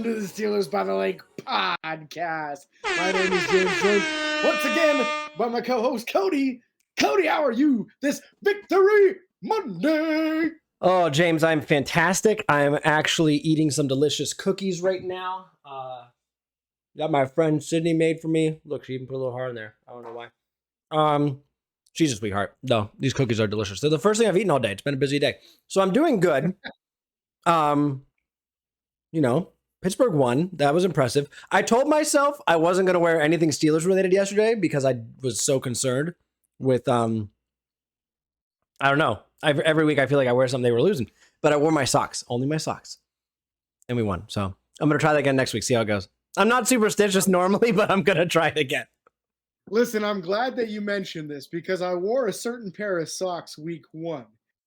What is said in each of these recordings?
to the Steelers by the Lake podcast. My name is James, joined once again by my co-host Cody. Cody, how are you this Victory Monday? Oh, James, I'm fantastic. I'm actually eating some delicious cookies right now. That my friend Sydney made for me. Look, she even put a little heart in there. I don't know why. She's a sweetheart. No, these cookies are delicious. They're the first thing I've eaten all day. It's been a busy day. So I'm doing good. Pittsburgh won. That was impressive. I told myself I wasn't going to wear anything Steelers related yesterday because I was so concerned with, I don't know. Every week I feel like I wear something they were losing, but I wore my socks, only my socks, and we won. So I'm going to try that again next week. See how it goes. I'm not superstitious normally, but I'm going to try it again. Listen, I'm glad that you mentioned this because I wore a certain pair of socks week 1,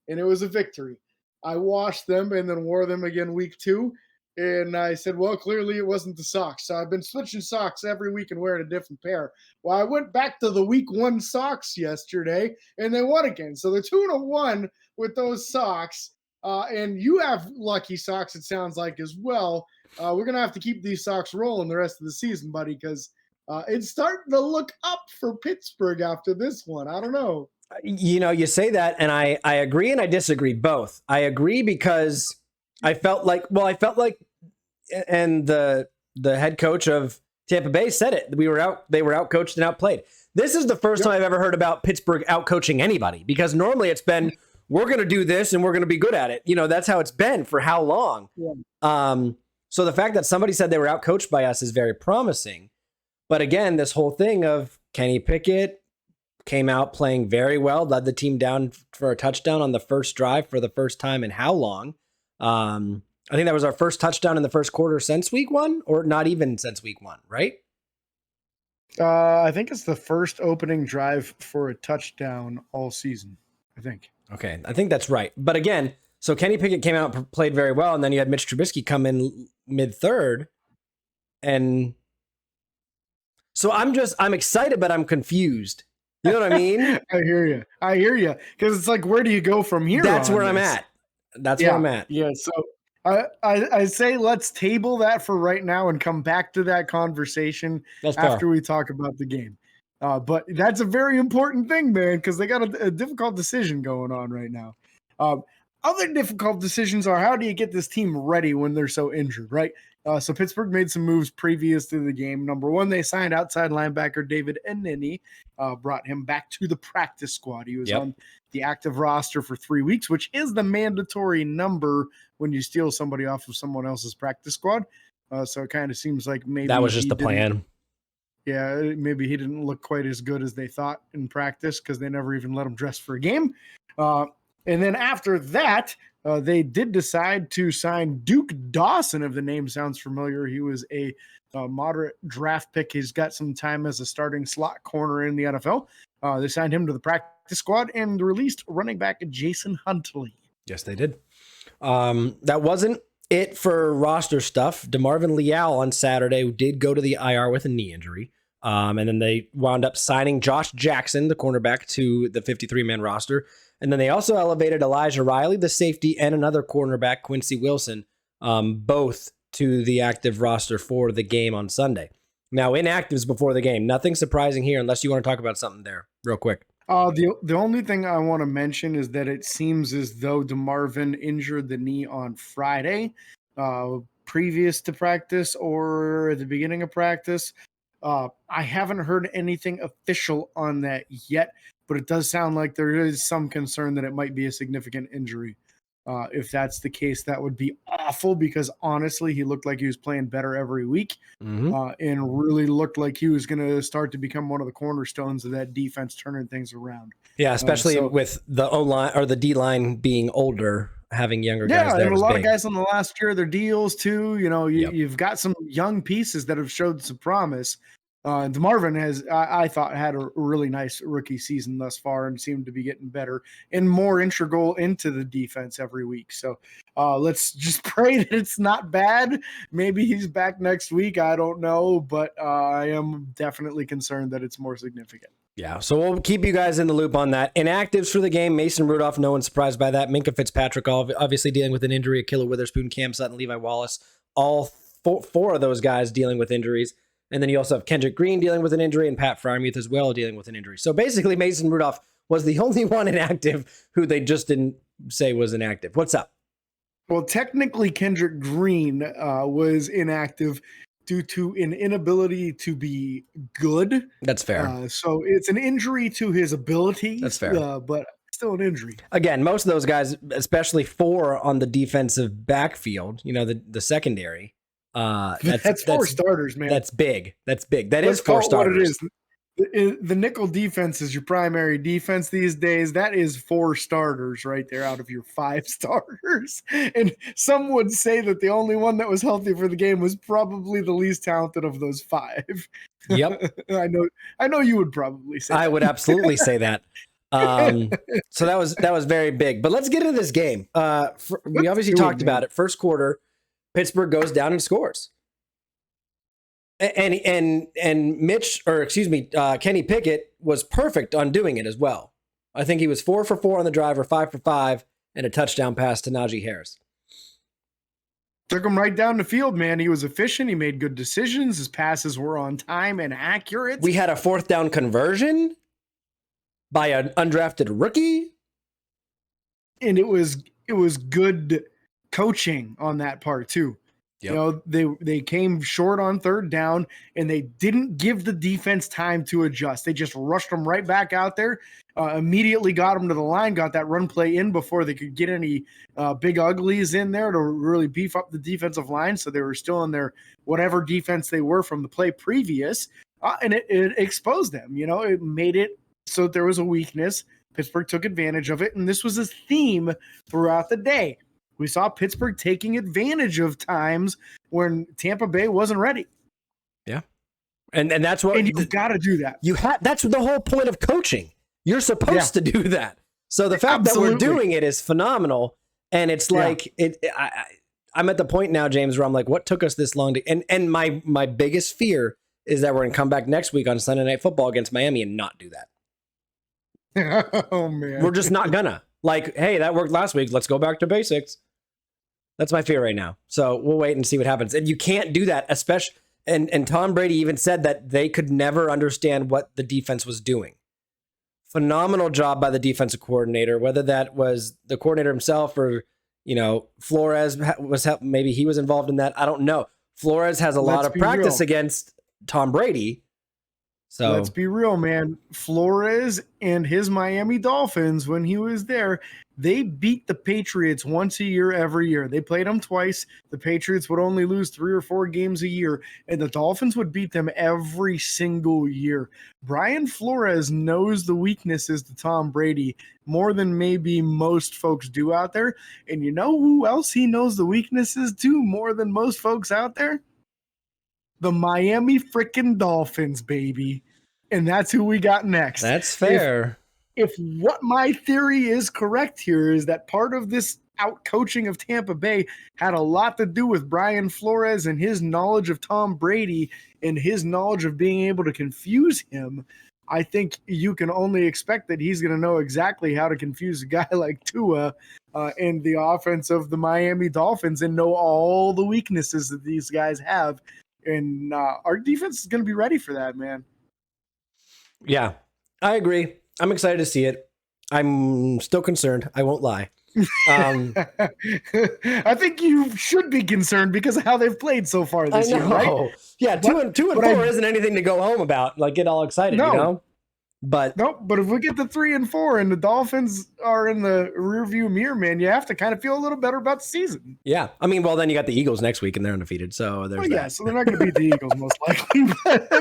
and it was a victory. I washed them and then wore them again week 2. And I said, well, clearly it wasn't the socks. So I've been switching socks every week and wearing a different pair. Well, I went back to the week 1 socks yesterday, and they won again. So they're 2-1 with those socks. And you have lucky socks, it sounds like, as well. We're going to have to keep these socks rolling the rest of the season, buddy, because it's starting to look up for Pittsburgh after this one. I don't know. You know, you say that, and I agree and I disagree both. I agree because I felt like, and the head coach of Tampa Bay said it. They were outcoached and outplayed. This is the first time I've ever heard about Pittsburgh outcoaching anybody, because normally it's been, we're going to do this and we're going to be good at it. You know, that's how it's been for how long. Yeah. So the fact that somebody said they were outcoached by us is very promising. But again, this whole thing of Kenny Pickett came out playing very well, led the team down for a touchdown on the first drive for the first time in how long? I think that was our first touchdown in the first quarter since week 1, or not even since week 1, right? I think it's the first opening drive for a touchdown all season, I think. Okay, I think that's right. But again, so Kenny Pickett came out, played very well, and then you had Mitch Trubisky come in mid-third. And so I'm excited, but I'm confused. You know what I mean? I hear you. Because it's like, where do you go from here? That's where I'm at. Where I'm at. Yeah, so I say let's table that for right now and come back to that conversation after we talk about the game. But that's a very important thing, man, because they got a difficult decision going on right now. Other difficult decisions are, how do you get this team ready when they're so injured, right? So Pittsburgh made some moves previous to the game. Number 1, they signed outside linebacker David Nneni, brought him back to the practice squad. He was on the active roster for 3 weeks, which is the mandatory number when you steal somebody off of someone else's practice squad. So it kind of seems like maybe that was just the plan. Yeah, maybe he didn't look quite as good as they thought in practice because they never even let him dress for a game. And then after that, they did decide to sign Duke Dawson, if the name sounds familiar. He was a moderate draft pick. He's got some time as a starting slot corner in the NFL. They signed him to the practice squad and released running back Jason Huntley. Yes, they did. That wasn't it for roster stuff. DeMarvin Leal on Saturday did go to the IR with a knee injury. And then they wound up signing Josh Jackson, the cornerback, to the 53-man roster. And then they also elevated Elijah Riley, the safety, and another cornerback, Quincy Wilson, both to the active roster for the game on Sunday. Now, inactives before the game. Nothing surprising here, unless you want to talk about something there real quick. The only thing I want to mention is that it seems as though DeMarvin injured the knee on Friday, previous to practice or at the beginning of practice. I haven't heard anything official on that yet, but it does sound like there is some concern that it might be a significant injury. If that's the case, that would be awful because honestly, he looked like he was playing better every week and really looked like he was going to start to become one of the cornerstones of that defense, turning things around. Yeah, especially with the O-line or the D-line being older, having younger guys there. Yeah, and a lot of guys on the last year of their deals too. You know, you've got some young pieces that have showed some promise. DeMarvin has, I thought, had a really nice rookie season thus far and seemed to be getting better and more integral into the defense every week. So let's just pray that it's not bad. Maybe he's back next week. I don't know, but I am definitely concerned that it's more significant. Yeah, so we'll keep you guys in the loop on that. Inactives for the game, Mason Rudolph, no one's surprised by that. Minka Fitzpatrick, obviously dealing with an injury. Akilla Witherspoon, Cam Sutton, Levi Wallace, all four of those guys dealing with injuries. And then you also have Kendrick Green dealing with an injury and Pat Frymuth as well dealing with an injury. So basically Mason Rudolph was the only one inactive who they just didn't say was inactive. What's up? Well, technically Kendrick Green was inactive due to an inability to be good. That's fair. So it's an injury to his abilities. That's fair. But still an injury. Again, most of those guys, especially 4 on the defensive backfield, the secondary, that's 4 starters, man. That's big. That's big. Let's is 4 starters. What it is. The nickel defense is your primary defense these days. That is 4 starters right there out of your 5 starters. And some would say that the only one that was healthy for the game was probably the least talented of those 5. Yep. I know you would probably say I would absolutely say that. So that was very big. But let's get into this game. We obviously talked about it. First quarter, Pittsburgh goes down and scores. And Mitch, or excuse me, Kenny Pickett was perfect on doing it as well. I think he was 4 for 4 on the drive, or 5 for 5, and a touchdown pass to Najee Harris. Took him right down the field, man. He was efficient. He made good decisions. His passes were on time and accurate. We had a 4th down conversion by an undrafted rookie. And it was good coaching on that part too. Yep. They came short on 3rd down and they didn't give the defense time to adjust. They just rushed them right back out there, immediately got them to the line, got that run play in before they could get any big uglies in there to really beef up the defensive line. So they were still in their whatever defense they were from the play previous. And it exposed them, it made it so that there was a weakness. Pittsburgh took advantage of it. And this was a theme throughout the day. We saw Pittsburgh taking advantage of times when Tampa Bay wasn't ready. Yeah. And that's what you've got to do that. That's the whole point of coaching. You're supposed to do that. So the fact that we're doing it is phenomenal. And it's like I'm at the point now, James, where I'm like, what took us this long to and my biggest fear is that we're gonna come back next week on Sunday Night Football against Miami and not do that. Oh man. We're just not gonna. Like, hey, that worked last week. Let's go back to basics. That's my fear right now. So we'll wait and see what happens. And you can't do that, especially. And Tom Brady even said that they could never understand what the defense was doing. Phenomenal job by the defensive coordinator, whether that was the coordinator himself or, Flores was maybe he was involved in that. I don't know. Flores has a lot of practice against Tom Brady. So let's be real, man. Flores and his Miami Dolphins, when he was there, they beat the Patriots once a year, every year. They played them twice. The Patriots would only lose 3 or 4 games a year, and the Dolphins would beat them every single year. Brian Flores knows the weaknesses to Tom Brady more than maybe most folks do out there. And you know who else he knows the weaknesses to more than most folks out there? The Miami freaking Dolphins, baby. And that's who we got next. That's fair. If what my theory is correct here is that part of this out-coaching of Tampa Bay had a lot to do with Brian Flores and his knowledge of Tom Brady and his knowledge of being able to confuse him, I think you can only expect that he's going to know exactly how to confuse a guy like Tua in the offense of the Miami Dolphins and know all the weaknesses that these guys have. And our defense is going to be ready for that, man. Yeah, I agree. I'm excited to see it. I'm still concerned. I won't lie. I think you should be concerned because of how they've played so far this year, right? Yeah, two and 4 isn't anything to go home about. Like, get all excited, But if we get to 3 and 4 and the Dolphins are in the rearview mirror, man, you have to kind of feel a little better about the season. Yeah, I mean, well, then you got the Eagles next week and they're undefeated, so there's that. So they're not going to beat the Eagles most likely,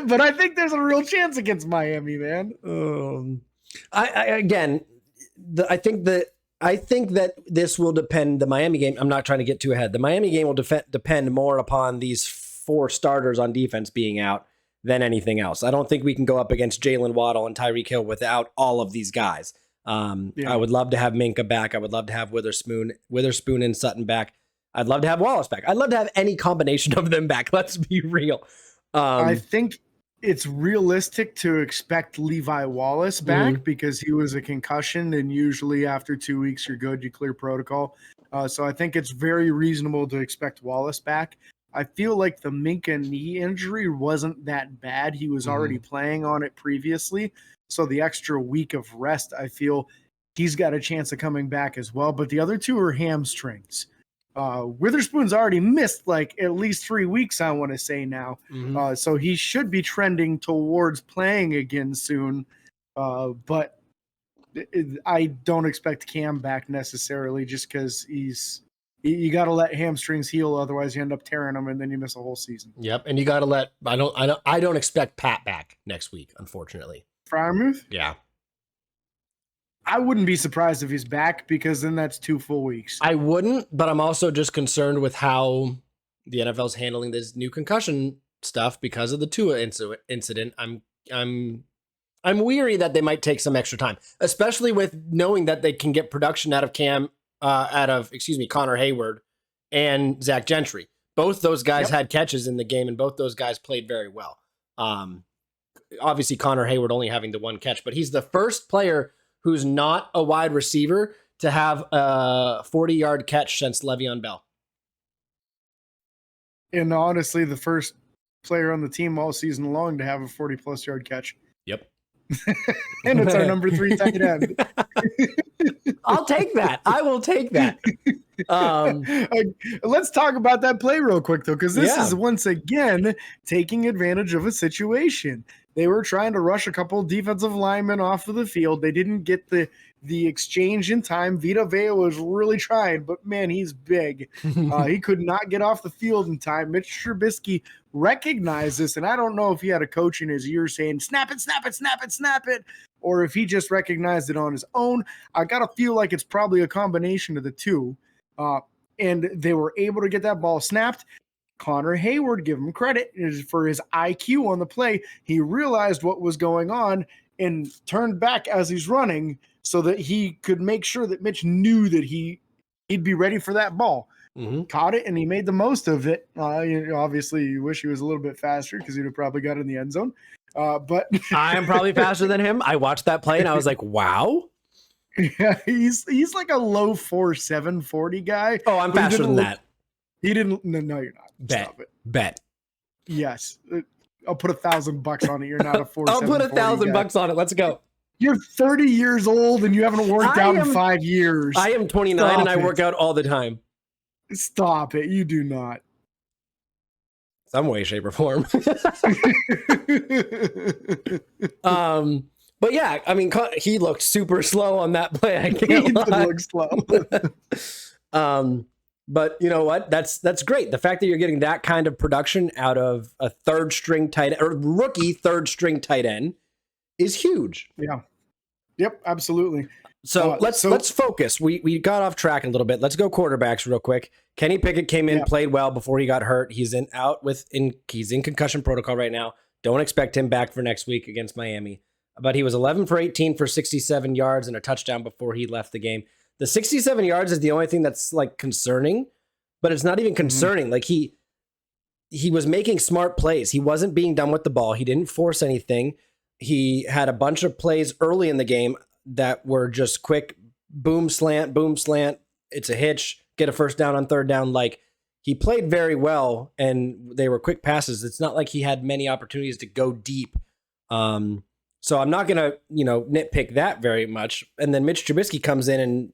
but I think there's a real chance against Miami, man. I think that this will depend. The Miami game. I'm not trying to get too ahead. The Miami game will depend more upon these 4 starters on defense being out than anything else. I don't think we can go up against Jalen Waddle and Tyreek Hill without all of these guys. I would love to have Minka back. I would love to have Witherspoon and Sutton back. I'd love to have Wallace back. I'd love to have any combination of them back. Let's be real. I think it's realistic to expect Levi Wallace back because he was a concussion, and usually after 2 weeks, you're good. You clear protocol. So I think it's very reasonable to expect Wallace back. I feel like the Minka knee injury wasn't that bad. He was already playing on it previously. So the extra week of rest, I feel he's got a chance of coming back as well. But the other two are hamstrings. Witherspoon's already missed like at least 3 weeks, I want to say now. So he should be trending towards playing again soon. But I don't expect Cam back necessarily just because you got to let hamstrings heal. Otherwise you end up tearing them and then you miss a whole season. Yep. And you got to let, I don't expect Pat back next week, unfortunately. Freiermuth? Yeah. I wouldn't be surprised if he's back because then that's 2 full weeks. I wouldn't, but I'm also just concerned with how the NFL's handling this new concussion stuff because of the Tua incident. I'm weary that they might take some extra time, especially with knowing that they can get production out of Connor Hayward and Zach Gentry. Both those guys had catches in the game, and both those guys played very well. Obviously, Connor Hayward only having the 1 catch, but he's the first player who's not a wide receiver to have a 40-yard catch since Le'Veon Bell. And honestly, the first player on the team all season long to have a 40-plus yard catch. Yep. And it's our number 3 tight end. I'll take that. I will take that. Let's talk about that play real quick, though, because this is once again taking advantage of a situation. They were trying to rush a couple of defensive linemen off of the field. They didn't get the exchange in time. Vita Vea was really trying, but man, he's big. He could not get off the field in time. Mitch Trubisky recognized this, and I don't know if he had a coach in his ear saying, snap it, snap it, snap it, snap it, or if he just recognized it on his own. I got to feel like it's probably a combination of the two. And they were able to get that ball snapped. Connor Hayward, give him credit for his IQ on the play. He realized what was going on and turned back as he's running so that he could make sure that Mitch knew that he'd be ready for that ball. Caught it, and he made the most of it. Obviously, you wish he was a little bit faster because he'd have probably got in the end zone. But I am probably faster than him. I watched that play, and I was like, wow. Yeah, he's like a low 4.7 40 guy. Oh, I'm faster than that. He didn't. No, you're not. Stop it. Bet. Yes, I'll put $1,000 on it. You're not a 4.7. I'll put $1,000 on it. Let's go. You're 30 years old and you haven't worked out in 5 years. I am 29 and I work out all the time. Stop it. You do not. Some way, shape, or form. But yeah, I mean, he looked super slow on that play. I can't lie. He looked slow. But you know what? That's great. The fact that you're getting that kind of production out of a third string tight end or rookie third string tight end is huge. Yeah. Yep. Absolutely. So let's focus. We got off track a little bit. Let's go quarterbacks real quick. Kenny Pickett came in, played well before he got hurt. He's in concussion protocol right now. Don't expect him back for next week against Miami. But he was 11 for 18 for 67 yards and a touchdown before he left the game. The 67 yards is the only thing that's like concerning, but it's not even concerning. Like he was making smart plays. He wasn't being done with the ball. He didn't force anything. He had a bunch of plays early in the game that were just quick boom, slant, it's a hitch, get a first down on third down. Like he played very well and they were quick passes. It's not like he had many opportunities to go deep. So I'm not going to, nitpick that very much. And then Mitch Trubisky comes in and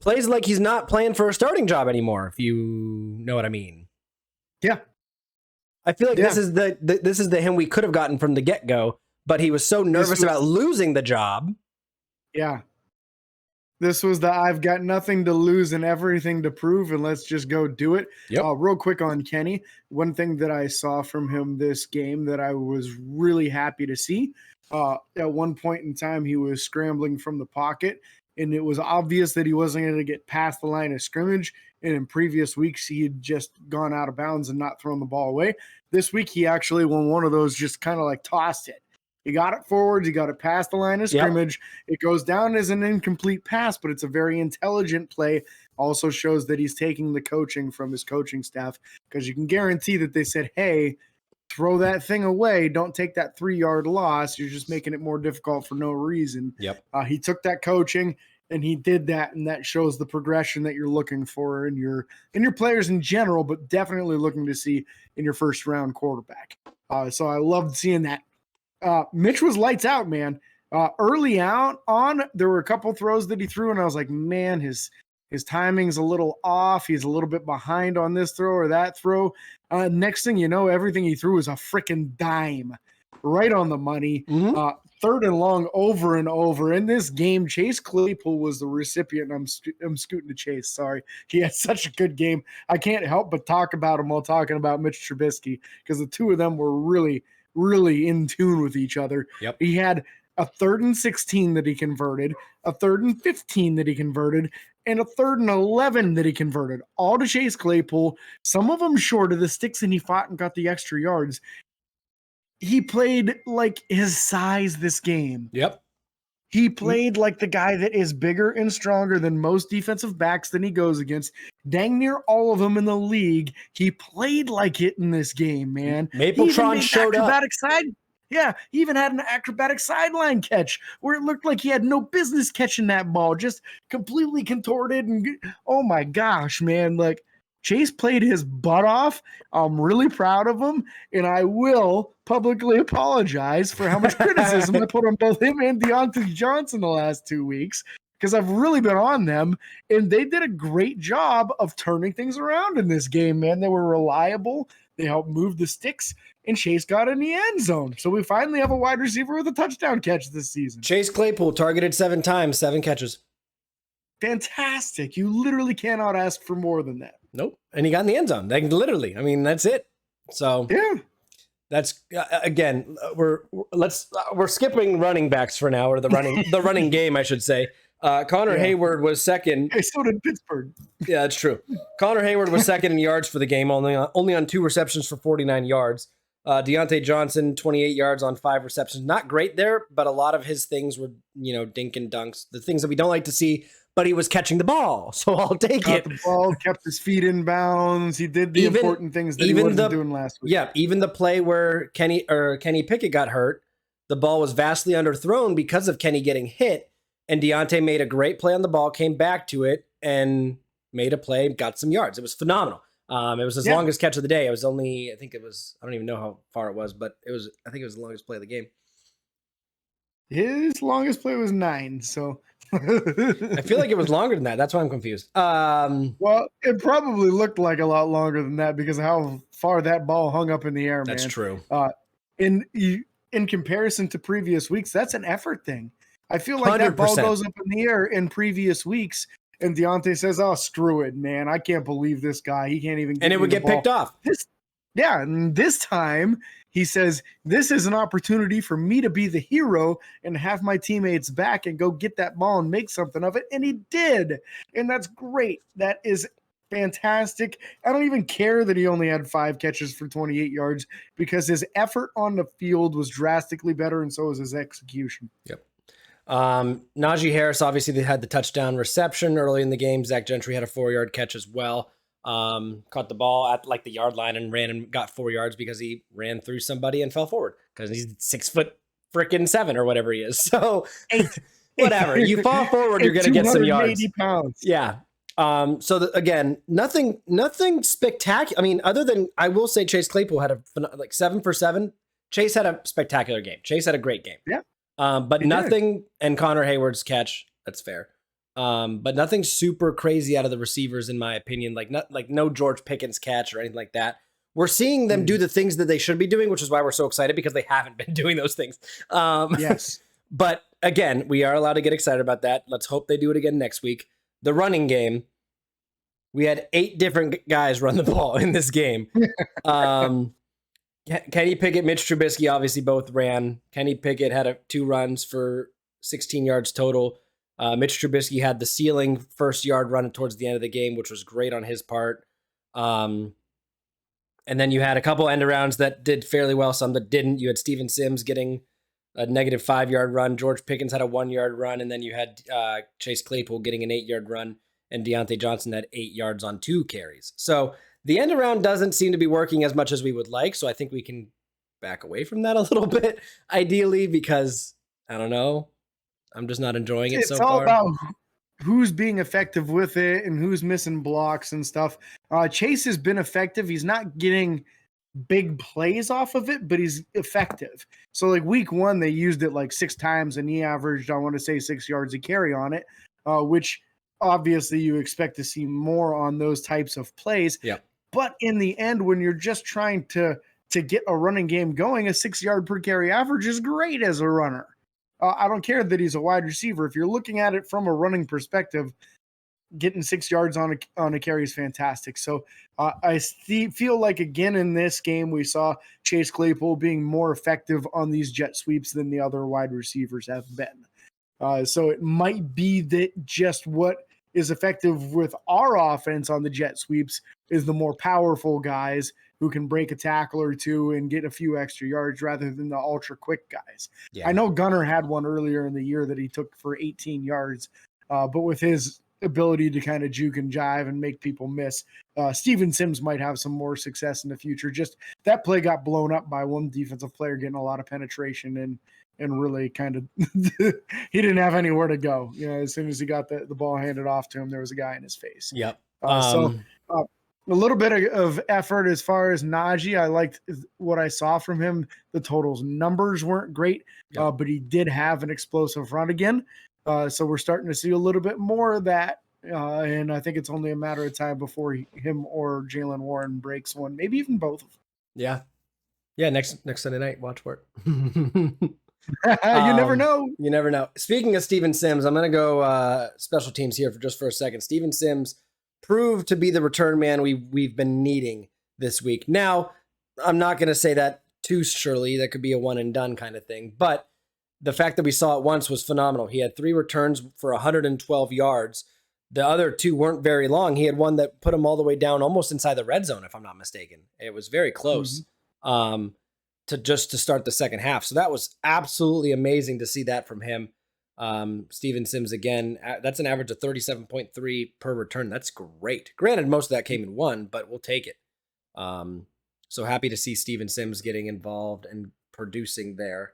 plays like he's not playing for a starting job anymore, if you know what I mean. Yeah. I feel like this is the him we could have gotten from the get-go, but he was so nervous about losing the job. Yeah. This was the I've got nothing to lose and everything to prove, and let's just go do it. Yep. Real quick on Kenny, one thing that I saw from him this game that I was really happy to see, at one point in time he was scrambling from the pocket, and it was obvious that he wasn't going to get past the line of scrimmage, and in previous weeks he had just gone out of bounds and not thrown the ball away. This week he actually won one of those, just kind of like tossed it. He got it forward. He got it past the line of scrimmage. Yep. It goes down as an incomplete pass, but it's a very intelligent play. Also shows that he's taking the coaching from his coaching staff, because you can guarantee that they said, hey, throw that thing away. Don't take that 3-yard loss. You're just making it more difficult for no reason. Yep. He took that coaching And he did that, and that shows the progression that you're looking for in your players in general, but definitely looking to see in your first round quarterback. So I loved seeing that. Mitch was lights out, man. Early out on, there were a couple throws that he threw, and I was like, man, his timing's a little off. He's a little bit behind on this throw or that throw. Next thing you know, everything he threw was a freaking dime, right on the money. Mm-hmm. Third and long over and over. In this game, Chase Claypool was the recipient. I'm scooting to Chase. Sorry. He had such a good game. I can't help but talk about him while talking about Mitch Trubisky because the two of them were really, really in tune with each other. Yep. He had a 3rd and 16 that he converted, a 3rd and 15 that he converted, and a 3rd and 11 that he converted. All to Chase Claypool. Some of them short of the sticks, and he fought and got the extra yards. He played like his size this game. Yep. He played like the guy that is bigger and stronger than most defensive backs that he goes against. Dang near all of them in the league. He played like it in this game, man. Mapletron showed up. Yeah, he even had an acrobatic sideline catch where it looked like he had no business catching that ball, just completely contorted. And oh my gosh, man. Like, Chase played his butt off. I'm really proud of him, and I will publicly apologize for how much criticism I put on both him and Deontay Johnson the last 2 weeks, because I've really been on them, and they did a great job of turning things around in this game, man. They were reliable. They helped move the sticks, and Chase got in the end zone. So we finally have a wide receiver with a touchdown catch this season. Chase Claypool targeted 7 times, 7 catches. Fantastic. You literally cannot ask for more than that. Nope. And he got in the end zone. Like, literally. I mean, that's it. So yeah, that's again, we're skipping running backs for now, or the running game, I should say. Connor Hayward was second. Hey, so did Pittsburgh. Yeah, that's true. Connor Hayward was second in yards for the game, only on 2 receptions for 49 yards. Deontay Johnson, 28 yards on 5 receptions. Not great there, but a lot of his things were, dink and dunks, the things that we don't like to see. But he was catching the ball, so I'll take it. The ball, kept his feet in bounds. He did the important things that he wasn't doing last week. Yeah, even the play where Kenny Pickett got hurt, the ball was vastly underthrown because of Kenny getting hit, and Deontay made a great play on the ball, came back to it, and made a play, got some yards. It was phenomenal. It was his longest catch of the day. It was only, I don't even know how far it was, but I think it was the longest play of the game. His longest play was 9, so... I feel like it was longer than that. That's why I'm confused. Well, it probably looked like a lot longer than that because of how far that ball hung up in the air, man. That's true. In comparison to previous weeks, that's an effort thing. I feel like 100%. That ball goes up in the air in previous weeks, and Deontay says, "Oh, screw it, man! I can't believe this guy. He can't even." And it would get picked off. And this time he says, "This is an opportunity for me to be the hero and have my teammates back and go get that ball and make something of it." And he did. And that's great. That is fantastic. I don't even care that he only had 5 catches for 28 yards because his effort on the field was drastically better, and so was his execution. Yep. Najee Harris, obviously, they had the touchdown reception early in the game. Zach Gentry had a 4-yard catch as well. Caught the ball at like the yard line and ran and got 4 yards because he ran through somebody and fell forward because he's 6'7" or whatever he is. So 8. Whatever, you fall forward, you're going to get some yards. 80 pounds. Yeah. Again, nothing spectacular. I mean, other than I will say Chase Claypool had 7 for 7. Chase had a spectacular game. Chase had a great game. Yeah. But nothing, and Connor Hayward's catch, that's fair. But nothing super crazy out of the receivers, in my opinion. Like no George Pickens catch or anything like that. We're seeing them do the things that they should be doing, which is why we're so excited because they haven't been doing those things. Yes. But again, we are allowed to get excited about that. Let's hope they do it again next week. The running game, we had 8 different guys run the ball in this game. Kenny Pickett, Mitch Trubisky, obviously both ran. Kenny Pickett had 2 runs for 16 yards total. Mitch Trubisky had the ceiling first yard run towards the end of the game, which was great on his part. And then you had a couple end arounds that did fairly well, some that didn't. You had Steven Sims getting a negative 5-yard run. George Pickens had a 1-yard run. And then you had Chase Claypool getting an 8-yard run. And Deontay Johnson had 8 yards on 2 carries. So the end around doesn't seem to be working as much as we would like. So I think we can back away from that a little bit, ideally, because I don't know. I'm just not enjoying it so far. who's being effective with it and who's missing blocks and stuff. Chase has been effective. He's not getting big plays off of it, but he's effective. So like week 1, they used it like 6 times and he averaged, I want to say 6 yards a carry on it, which obviously you expect to see more on those types of plays. Yeah. But in the end, when you're just trying to get a running game going, a 6 yard per carry average is great as a runner. I don't care that he's a wide receiver. If you're looking at it from a running perspective, getting 6 yards on a carry is fantastic. So I feel like, again, in this game, we saw Chase Claypool being more effective on these jet sweeps than the other wide receivers have been. So it might be that just what is effective with our offense on the jet sweeps is the more powerful guys who can break a tackle or two and get a few extra yards rather than the ultra quick guys. Yeah. I know Gunner had one earlier in the year that he took for 18 yards, but with his ability to kind of juke and jive and make people miss, Steven Sims might have some more success in the future. Just that play got blown up by one defensive player getting a lot of penetration and really kind of he didn't have anywhere to go. You know, as soon as he got the ball handed off to him, there was a guy in his face. Yep. A little bit of effort as far as Najee. I liked what I saw from him. The totals numbers weren't great, but he did have an explosive run again. So we're starting to see a little bit more of that. And I think it's only a matter of time before him or Jaylen Warren breaks one, maybe even both of them. Yeah. Yeah. Next Sunday night, watch for it. You never know. You never know. Speaking of Steven Sims, I'm going to go special teams here for a second. Steven Sims proved to be the return man we've been needing this week. Now, I'm not going to say that too surely. That could be a one and done kind of thing. But the fact that we saw it once was phenomenal. He had 3 returns for 112 yards. The other 2 weren't very long. He had one that put him all the way down almost inside the red zone, if I'm not mistaken. It was very close to start the second half. So that was absolutely amazing to see that from him. Steven Sims, again, that's an average of 37.3 per return. That's great. Granted, most of that came in 1, but we'll take it. So happy to see Steven Sims getting involved and producing there.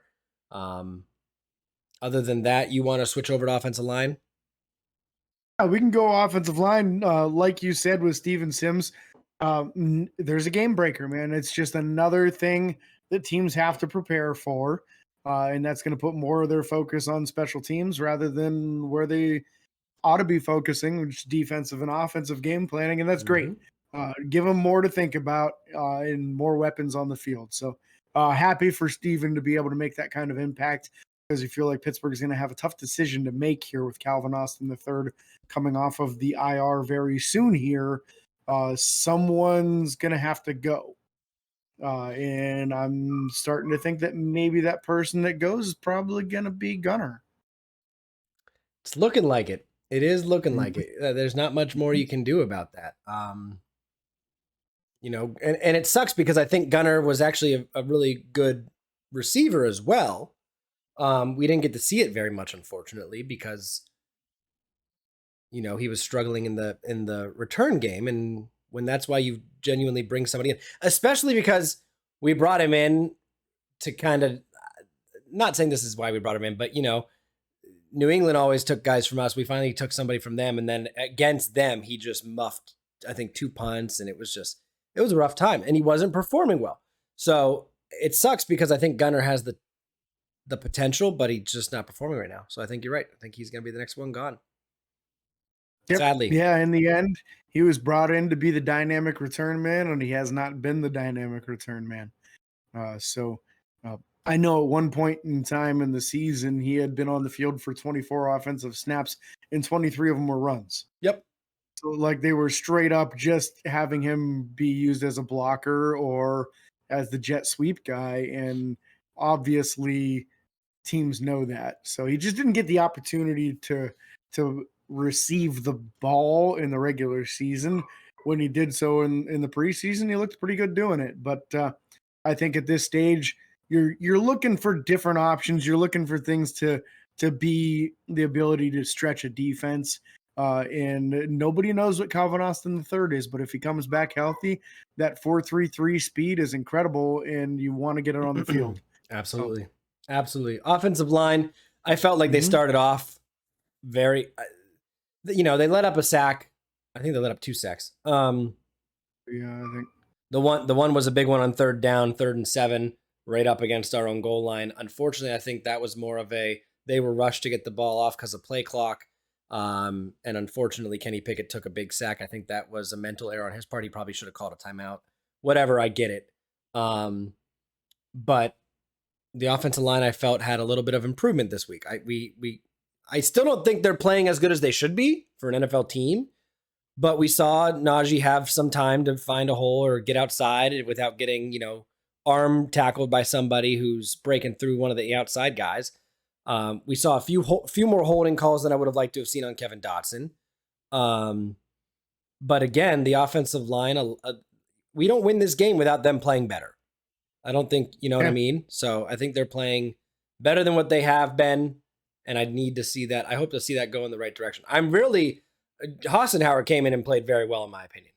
Other than that, you want to switch over to offensive line? Yeah, we can go offensive line. Like you said with Steven Sims, there's a game breaker, man. It's just another thing that teams have to prepare for. And that's going to put more of their focus on special teams rather than where they ought to be focusing, which is defensive and offensive game planning. And that's great. Give them more to think about and more weapons on the field. So happy for Steven to be able to make that kind of impact, because you feel like Pittsburgh is going to have a tough decision to make here with Calvin Austin III coming off of the IR very soon here. Someone's going to have to go. And I'm starting to think that maybe that person that goes is probably going to be Gunner. It's looking like it. It is looking like it. There's not much more you can do about that. You know, and it sucks because I think Gunner was actually a really good receiver as well. We didn't get to see it very much, unfortunately, because, you know, he was struggling in the return game. And when that's why you genuinely bring somebody in, especially because we brought him in to kind of, not saying this is why we brought him in, but, you know, New England always took guys from us. We finally took somebody from them. And then against them, he just muffed, I think, 2 punts. And it was a rough time. And he wasn't performing well. So it sucks because I think Gunner has the potential, but he's just not performing right now. So I think you're right. I think he's going to be the next one gone. Yep. Sadly. Yeah, in the end, he was brought in to be the dynamic return man, and he has not been the dynamic return man. I know at one point in time in the season, he had been on the field for 24 offensive snaps, and 23 of them were runs. Yep. So, like, they were straight up just having him be used as a blocker or as the jet sweep guy, and obviously teams know that. So he just didn't get the opportunity to receive the ball in the regular season. When he did so in the preseason, he looked pretty good doing it. But I think at this stage, you're looking for different options. You're looking for things to be the ability to stretch a defense. And nobody knows what Calvin Austin III is, but if he comes back healthy, that 4.33 speed is incredible, and you want to get it on the field. Absolutely. Absolutely. Offensive line, I felt like they started off they let up a sack. I think they let up 2 sacks. Yeah, I think the one was a big one on 3rd down, 3rd and 7, right up against our own goal line. Unfortunately, I think that was more of they were rushed to get the ball off because of play clock. And unfortunately, Kenny Pickett took a big sack. I think that was a mental error on his part. He probably should have called a timeout. Whatever, I get it. But the offensive line, I felt, had a little bit of improvement this week. I still don't think they're playing as good as they should be for an NFL team, but we saw Najee have some time to find a hole or get outside without getting, arm tackled by somebody who's breaking through one of the outside guys. We saw a few more holding calls than I would have liked to have seen on Kevin Dotson. But again, the offensive line, we don't win this game without them playing better. I don't think, you know what I mean? So I think they're playing better than what they have been, and I need to see that. I hope to see that go in the right direction. Hassenauer came in and played very well, in my opinion.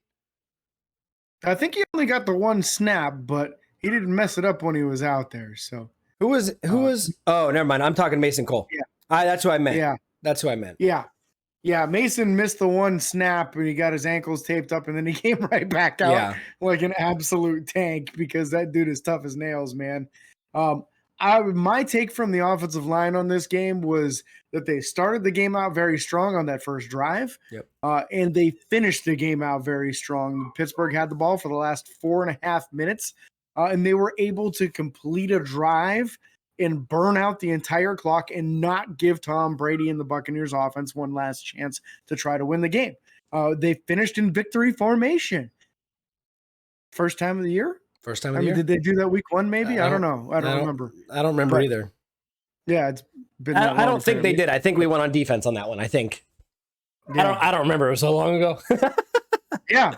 I think he only got the 1 snap, but he didn't mess it up when he was out there. So who was? Oh, never mind. I'm talking Mason Cole. Yeah, that's what I meant. Yeah, that's what I meant. Yeah. Mason missed the 1 snap and he got his ankles taped up, and then he came right back out like an absolute tank because that dude is tough as nails, man. My take from the offensive line on this game was that they started the game out very strong on that first drive. Yep. And they finished the game out very strong. Pittsburgh had the ball for the last 4.5 minutes, and they were able to complete a drive and burn out the entire clock and not give Tom Brady and the Buccaneers offense one last chance to try to win the game. They finished in victory formation. First time of the year? First time of the year? Did they do that week 1 maybe? I don't know. I don't remember. I don't remember either. Yeah, it's been I don't think they did. I think we went on defense on that one, I think. Yeah. I don't remember. It was so long ago. Yeah.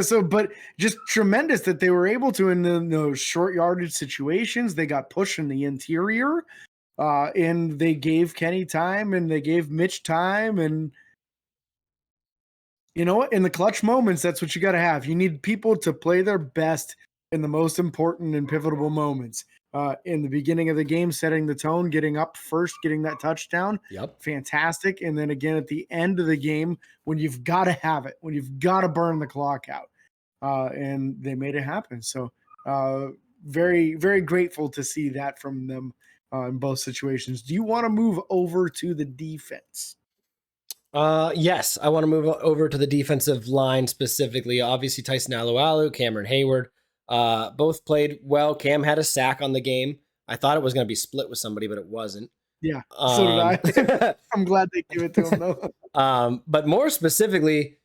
So, but just tremendous that they were able to, in those short yardage situations, they got pushed in the interior, and they gave Kenny time and they gave Mitch time. And you know what? In the clutch moments, that's what you got to have. You need people to play their best in the most important and pivotal moments. In the beginning of the game, setting the tone, getting up first, getting that touchdown. Yep. Fantastic. And then again at the end of the game, when you've got to have it, when you've got to burn the clock out. And they made it happen. So very, very grateful to see that from them in both situations. Do you want to move over to the defense? Yes, I want to move over to the defensive line specifically. Obviously, Tyson Alualu, Cameron Hayward. Both played well. Cam had a sack on the game. I thought it was going to be split with somebody, but it wasn't. Yeah, so did I. I'm glad they gave it to him, though. But more specifically,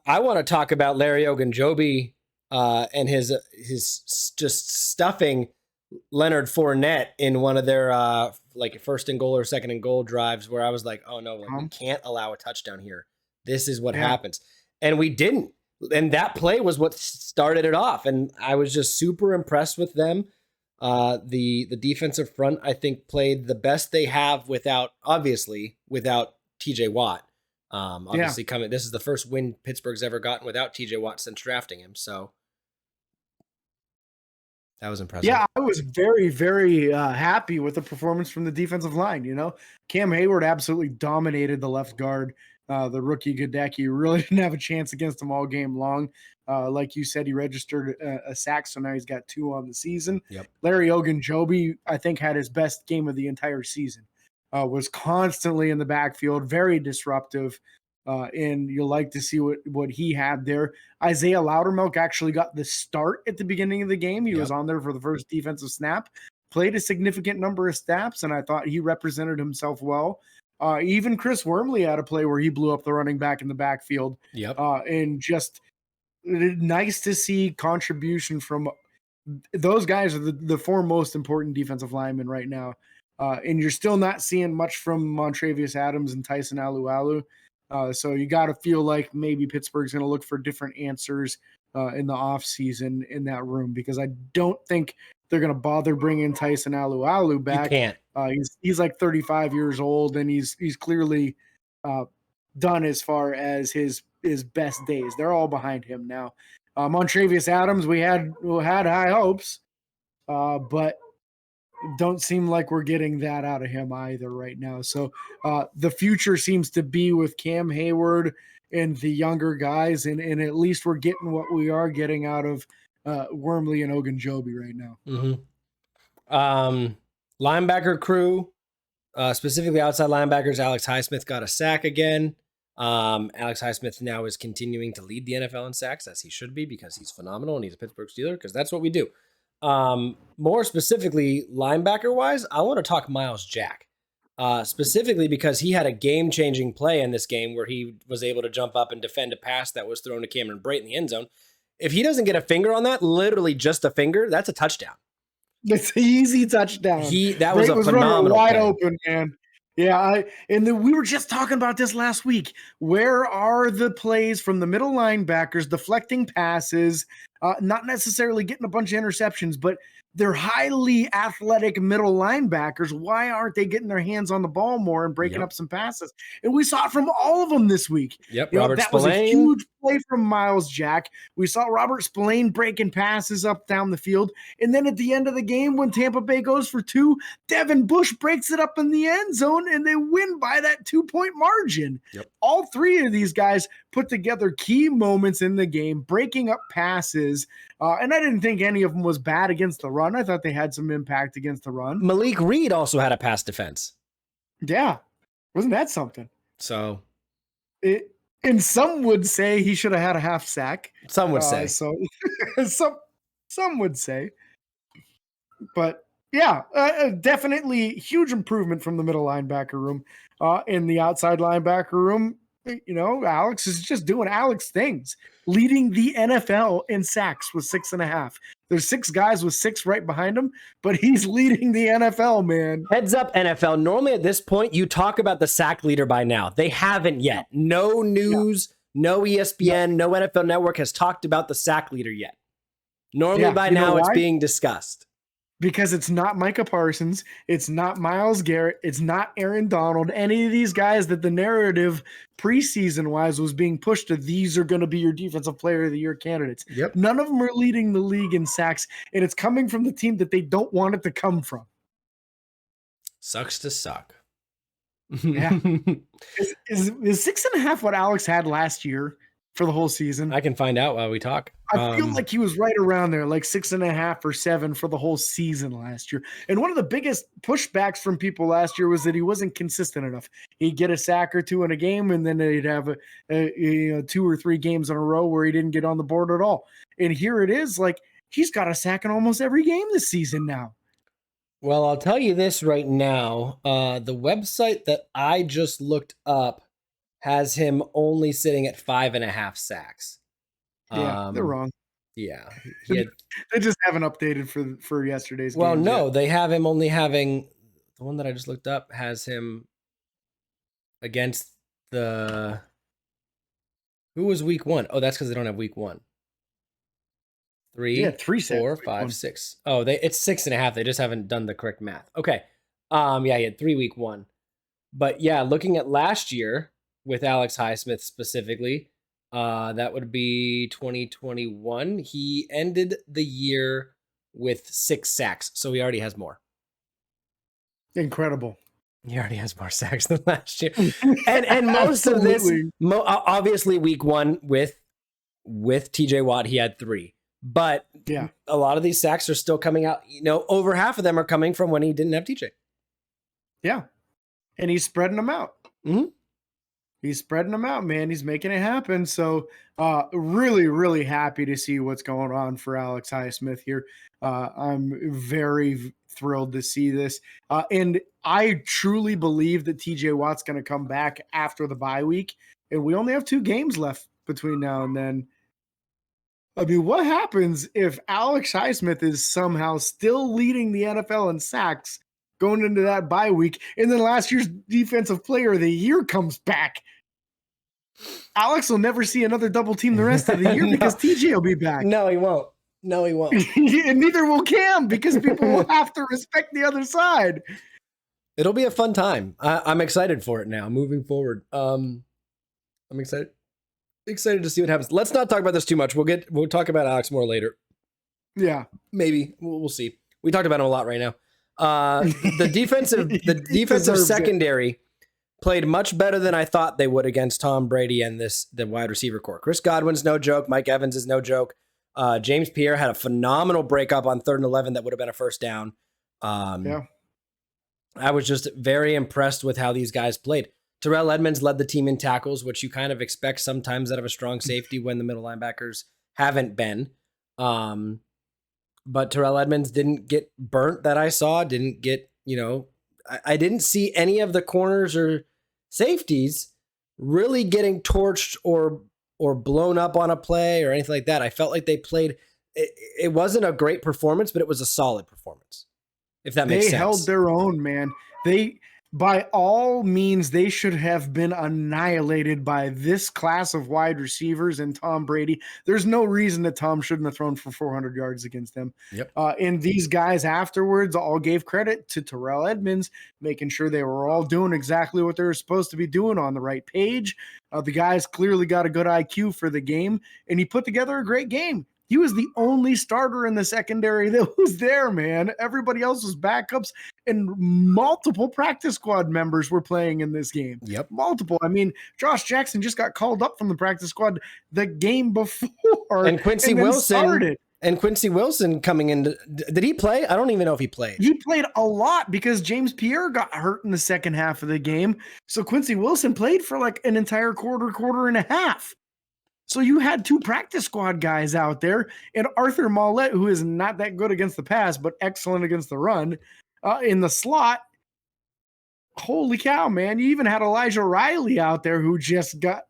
I want to talk about Larry Ogunjobi and his just stuffing Leonard Fournette in one of their first and goal or second and goal drives where I was like, oh, no, we can't allow a touchdown here. This is what happens. And we didn't. And that play was what started it off. And I was just super impressed with them. The defensive front, I think, played the best they have without TJ Watt. This is the first win Pittsburgh's ever gotten without TJ Watt since drafting him. So that was impressive. Yeah, I was very, very happy with the performance from the defensive line. Cam Hayward absolutely dominated the left guard. The rookie Gadecki really didn't have a chance against him all game long. Like you said, he registered a sack, so now he's got 2 on the season. Yep. Larry Ogunjobi, I think, had his best game of the entire season. Was constantly in the backfield, very disruptive, and you like to see what he had there. Isaiah Loudermilk actually got the start at the beginning of the game. He was on there for the first defensive snap, played a significant number of snaps, and I thought he represented himself well. Even Chris Wormley had a play where he blew up the running back in the backfield. Yep. And just nice to see contribution from those guys. Are the 4 most important defensive linemen right now. And you're still not seeing much from Montravius Adams and Tyson Alualu. So you got to feel like maybe Pittsburgh's going to look for different answers in the offseason in that room, because I don't think they're going to bother bringing Tyson Alualu back. You can't. He's like 35 years old, and he's clearly done as far as his best days. They're all behind him now. Montravius Adams, we had high hopes, but don't seem like we're getting that out of him either right now. So the future seems to be with Cam Hayward and the younger guys, and at least we're getting what we are getting out of Wormley and Ogunjobi right now. Linebacker crew, specifically outside linebackers, Alex Highsmith got a sack again. Alex Highsmith now is continuing to lead the NFL in sacks, as he should be, because he's phenomenal and he's a Pittsburgh Steeler, because that's what we do. More specifically, linebacker-wise, I want to talk Miles Jack. Specifically because he had a game-changing play in this game where he was able to jump up and defend a pass that was thrown to Cameron Brate in the end zone. If he doesn't get a finger on that, literally just a finger, that's a touchdown. It's an easy touchdown. That was a phenomenal wide play. Open, man. Yeah, we were just talking about this last week. Where are the plays from the middle linebackers deflecting passes, not necessarily getting a bunch of interceptions, but they're highly athletic middle linebackers. Why aren't they getting their hands on the ball more and breaking up some passes? And we saw it from all of them this week. Yep, Robert Spillane. Was a huge play from Miles Jack. We saw Robert Spillane breaking passes up down the field. And then at the end of the game, when Tampa Bay goes for 2, Devin Bush breaks it up in the end zone, and they win by that 2-point margin. Yep. All 3 of these guys put together key moments in the game, breaking up passes. And I didn't think any of them was bad against the run. I thought they had some impact against the run. Malik Reed also had a pass defense. Yeah. Wasn't that something? So. And some would say he should have had a half sack. Some would say. So some would say. But yeah, definitely huge improvement from the middle linebacker room. In the outside linebacker room, Alex is just doing Alex things, leading the NFL in sacks with 6.5. There's 6 guys with 6 right behind him, but he's leading the NFL, man. Heads up, NFL. Normally at this point, you talk about the sack leader by now. They haven't yet. No news, no ESPN, no NFL Network has talked about the sack leader yet. Normally by now it's being discussed. Because it's not Micah Parsons, it's not Myles Garrett, it's not Aaron Donald, any of these guys that the narrative preseason-wise was being pushed to, these are going to be your defensive player of the year candidates. Yep. None of them are leading the league in sacks, and it's coming from the team that they don't want it to come from. Sucks to suck. Yeah. Is 6.5 what Alex had last year for the whole season? I can find out while we talk. I feel like he was right around there, like 6.5 or 7 for the whole season last year. And one of the biggest pushbacks from people last year was that he wasn't consistent enough. He'd get a sack or 2 in a game, and then he'd have 2 or 3 games in a row where he didn't get on the board at all. And here it is, like he's got a sack in almost every game this season now. Well, I'll tell you this right now. The website that I just looked up has him only sitting at 5.5 sacks. Yeah, they're wrong. Yeah. They just haven't updated for yesterday's game. Well, no, yet. They have him only having, the one that I just looked up has him against who was week 1? Oh, that's because they don't have week 1. 3, 4, 5, 6. Oh, it's 6.5. They just haven't done the correct math. Okay. Yeah, he had 3 week 1. But yeah, looking at last year with Alex Highsmith specifically, that would be 2021. He ended the year with 6 sacks, so he already has more. Incredible. He already has more sacks than last year. And most of this, obviously week 1 with TJ Watt, he had 3. But yeah, a lot of these sacks are still coming out. Over half of them are coming from when he didn't have TJ. Yeah. And he's spreading them out. Mm-hmm. He's spreading them out, man. He's making it happen. So really, really happy to see what's going on for Alex Highsmith here. I'm very thrilled to see this. And I truly believe that TJ Watt's going to come back after the bye week. And we only have 2 games left between now and then. I mean, what happens if Alex Highsmith is somehow still leading the NFL in sacks going into that bye week, and then last year's defensive player of the year comes back? Alex will never see another double team the rest of the year because TJ will be back. No, he won't. And neither will Cam, because people will have to respect the other side. It'll be a fun time. I'm excited for it now, moving forward. I'm excited to see what happens. Let's not talk about this too much. We'll talk about Alex more later. Yeah, maybe we'll see. We talked about him a lot right now. The defensive secondary played much better than I thought they would against Tom Brady and the wide receiver core. Chris Godwin's no joke. Mike Evans is no joke. James Pierre had a phenomenal breakup on 3rd and 11 that would have been a first down. I was just very impressed with how these guys played. Terrell Edmonds led the team in tackles, which you kind of expect sometimes out of a strong safety when the middle linebackers haven't been. But Terrell Edmonds didn't get burnt that I saw, didn't get, I didn't see any of the corners or safeties really getting torched or blown up on a play or anything like that. I felt like they played, it wasn't a great performance, but it was a solid performance, if that makes sense. They held their own, man. By all means, they should have been annihilated by this class of wide receivers and Tom Brady. There's no reason that Tom shouldn't have thrown for 400 yards against them. Yep. And these guys afterwards all gave credit to Terrell Edmonds, making sure they were all doing exactly what they were supposed to be doing on the right page. The guys clearly got a good IQ for the game, and he put together a great game. He was the only starter in the secondary that was there, man. Everybody else was backups, and multiple practice squad members were playing in this game. Yep. Multiple. I mean, Josh Jackson just got called up from the practice squad the game before. And Quincy Wilson coming in. Did he play? I don't even know if he played. He played a lot because James Pierre got hurt in the second half of the game. So Quincy Wilson played for like an entire quarter and a half. So you had 2 practice squad guys out there, and Arthur Mollett, who is not that good against the pass, but excellent against the run, in the slot. Holy cow, man. You even had Elijah Riley out there who just got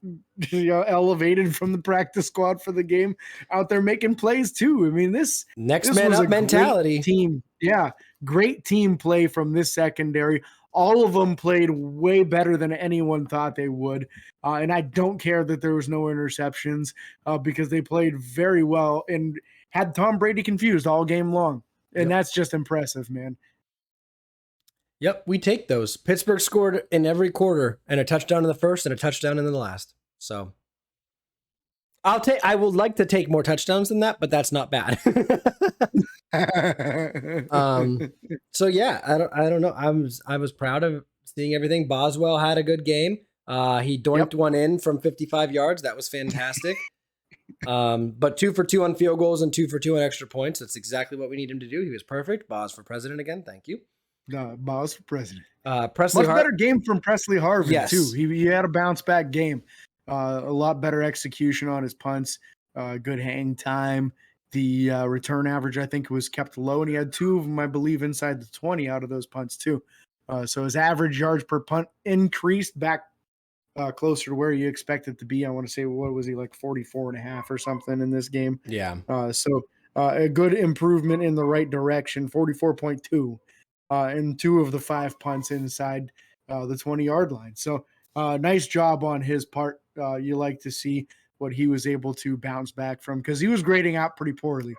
elevated from the practice squad for the game out there making plays too. I mean, this man up mentality team. Yeah. Great team play from this secondary. All of them played way better than anyone thought they would. And I don't care that there was no interceptions because they played very well and had Tom Brady confused all game long. And that's just impressive, man. Yep, we take those. Pittsburgh scored in every quarter and a touchdown in the first and a touchdown in the last. So I would like to take more touchdowns than that, but that's not bad. So yeah, I don't know. I was proud of seeing everything. Boswell had a good game. He doinked one in from 55 yards. That was fantastic. But 2 for 2 on field goals and 2 for 2 on extra points. That's exactly what we need him to do. He was perfect. Boz for president again. Thank you. Boz for president. Presley Much better game from Presley Harvin too. Yes. He had a bounce back game. A lot better execution on his punts. Good hang time. The return average, I think, was kept low, and he had 2 of them, I believe, inside the 20 out of those punts too. So his average yards per punt increased back closer to where you expect it to be. I want to say, what was he, like 44.5 or something in this game? Yeah. So a good improvement in the right direction, 44.2. And 2 of the 5 punts inside the 20-yard line. So nice job on his part. You like to see what he was able to bounce back from, because he was grading out pretty poorly.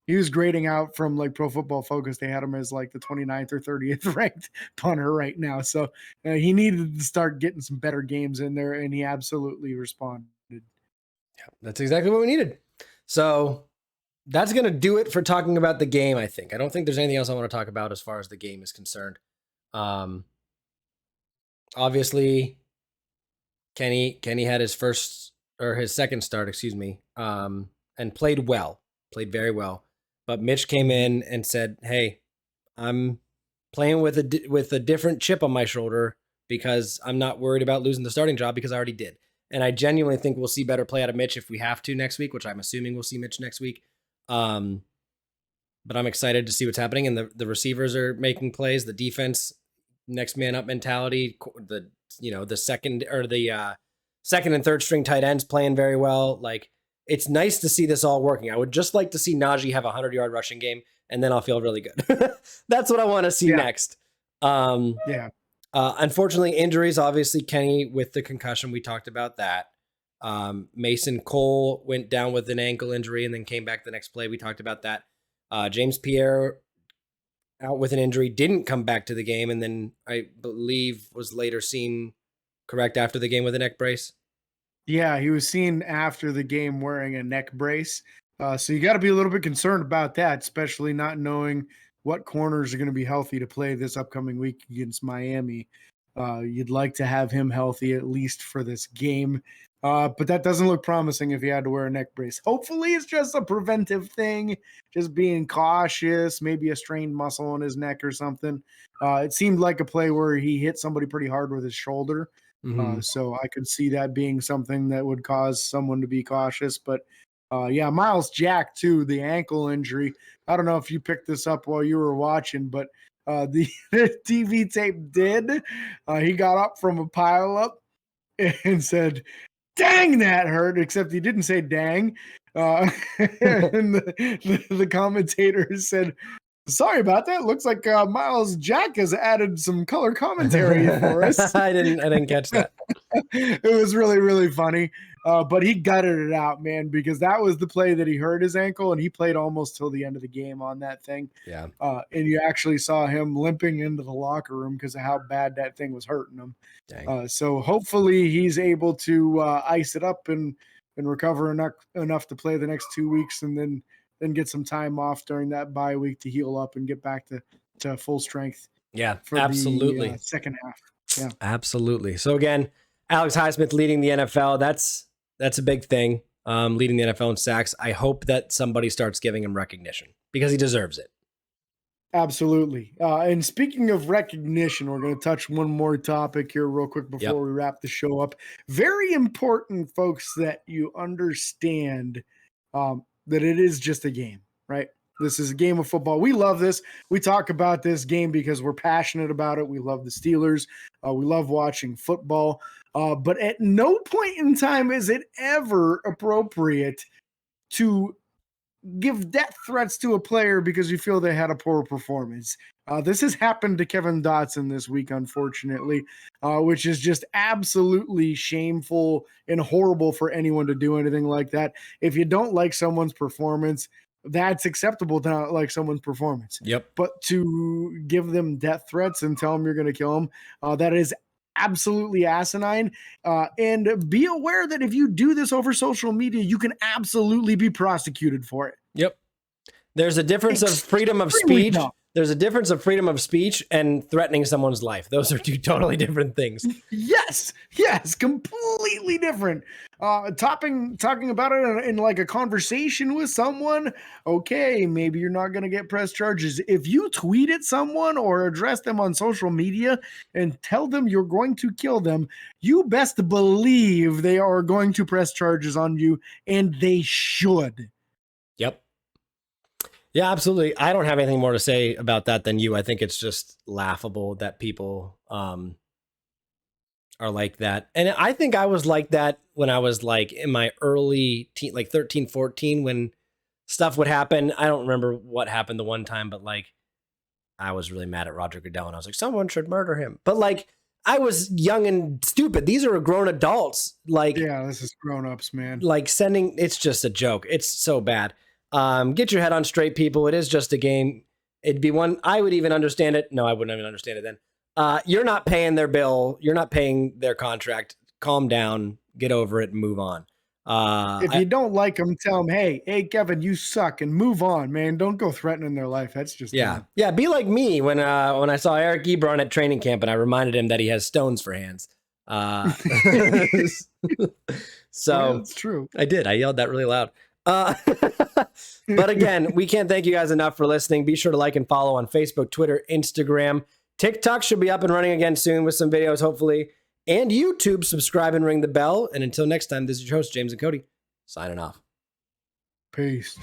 He was grading out from like Pro Football Focus. They had him as like the 29th or 30th ranked punter right now. So he needed to start getting some better games in there, and he absolutely responded. Yeah, that's exactly what we needed. So that's going to do it for talking about the game, I think. I don't think there's anything else I want to talk about as far as the game is concerned. Obviously, Kenny had his second start, and played very well. But Mitch came in and said, "Hey, I'm playing with a different chip on my shoulder because I'm not worried about losing the starting job because I already did." And I genuinely think we'll see better play out of Mitch if we have to next week, which I'm assuming we'll see Mitch next week. But I'm excited to see what's happening, and the receivers are making plays. The defense, next man up mentality. The second and third string tight ends playing very well. Like, it's nice to see this all working. I would just like to see Najee have a 100-yard rushing game, and then I'll feel really good. That's what I want to see next. Unfortunately, injuries. Obviously, Kenny with the concussion. We talked about that. Mason Cole went down with an ankle injury and then came back the next play. We talked about that. James Pierre out with an injury, didn't come back to the game, and then I believe was later seen correct after the game with a neck brace. Yeah, he was seen after the game wearing a neck brace. So you got to be a little bit concerned about that, especially not knowing what corners are going to be healthy to play this upcoming week against Miami. You'd like to have him healthy at least for this game. But that doesn't look promising if he had to wear a neck brace. Hopefully it's just a preventive thing, just being cautious, maybe a strained muscle in his neck or something. It seemed like a play where he hit somebody pretty hard with his shoulder. So I could see that being something that would cause someone to be cautious. But yeah, Miles Jack too, the ankle injury. I don't know if you picked this up while you were watching, but the TV tape did. He got up from a pile up and said, "Dang, that hurt," except he didn't say dang. And the commentator said, "Sorry about that. Looks like Miles Jack has added some color commentary for us." I didn't catch that. It was really, really funny. But he gutted it out, man, because that was the play that he hurt his ankle, and he played almost till the end of the game on that thing. Yeah. And you actually saw him limping into the locker room because of how bad that thing was hurting him. So hopefully he's able to ice it up and recover enough to play the next 2 weeks, and then get some time off during that bye week to heal up and get back to full strength. Yeah, for absolutely. The second half. Yeah, absolutely. So again, Alex Highsmith leading the NFL. That's a big thing. Leading the NFL in sacks. I hope that somebody starts giving him recognition because he deserves it. Absolutely. And speaking of recognition, we're going to touch one more topic here real quick before we wrap the show up. Very important, folks, that you understand that it is just a game, right? This is a game of football. We love this. We talk about this game because we're passionate about it. We love the Steelers. We love watching football. But at no point in time is it ever appropriate to give death threats to a player because you feel they had a poor performance. This has happened to Kevin Dotson this week, unfortunately, which is just absolutely shameful and horrible for anyone to do anything like that. If you don't like someone's performance, that's acceptable to not like someone's performance. Yep. But to give them death threats and tell them you're going to kill them, that is absolutely asinine. And be aware that if you do this over social media, you can absolutely be prosecuted for it. Yep. There's a difference of freedom of speech. There's a difference of freedom of speech and threatening someone's life. Those are two totally different things. Yes, completely different. Talking about it in like a conversation with someone, okay, maybe you're not going to get press charges. If you tweet at someone or address them on social media and tell them you're going to kill them, you best believe they are going to press charges on you, and they should. Yep. Yeah, absolutely. I don't have anything more to say about that than you. I think it's just laughable that people are like that. And I think I was like that when I was like in my early teen, like 13, 14, when stuff would happen. I don't remember what happened the one time, but like I was really mad at Roger Goodell and I was like, someone should murder him. But like I was young and stupid. These are grown adults. Like, yeah, this is grown-ups, man. Like it's just a joke. It's so bad. Get your head on straight, people. It is just a game. It'd be one. I would even understand it. No, I wouldn't even understand it then. You're not paying their bill. You're not paying their contract. Calm down, get over it and move on. If you don't like them, tell them, hey, Kevin, you suck, and move on, man. Don't go threatening their life. That's just dumb. Yeah. Be like me when I saw Eric Ebron at training camp and I reminded him that he has stones for hands. So that's true. I did. I yelled that really loud. But again, we can't thank you guys enough for listening. Be sure to like and follow on Facebook, Twitter, Instagram. TikTok should be up and running again soon with some videos, hopefully. And YouTube, subscribe and ring the bell. And until next time, this is your host, James and Cody, signing off. Peace.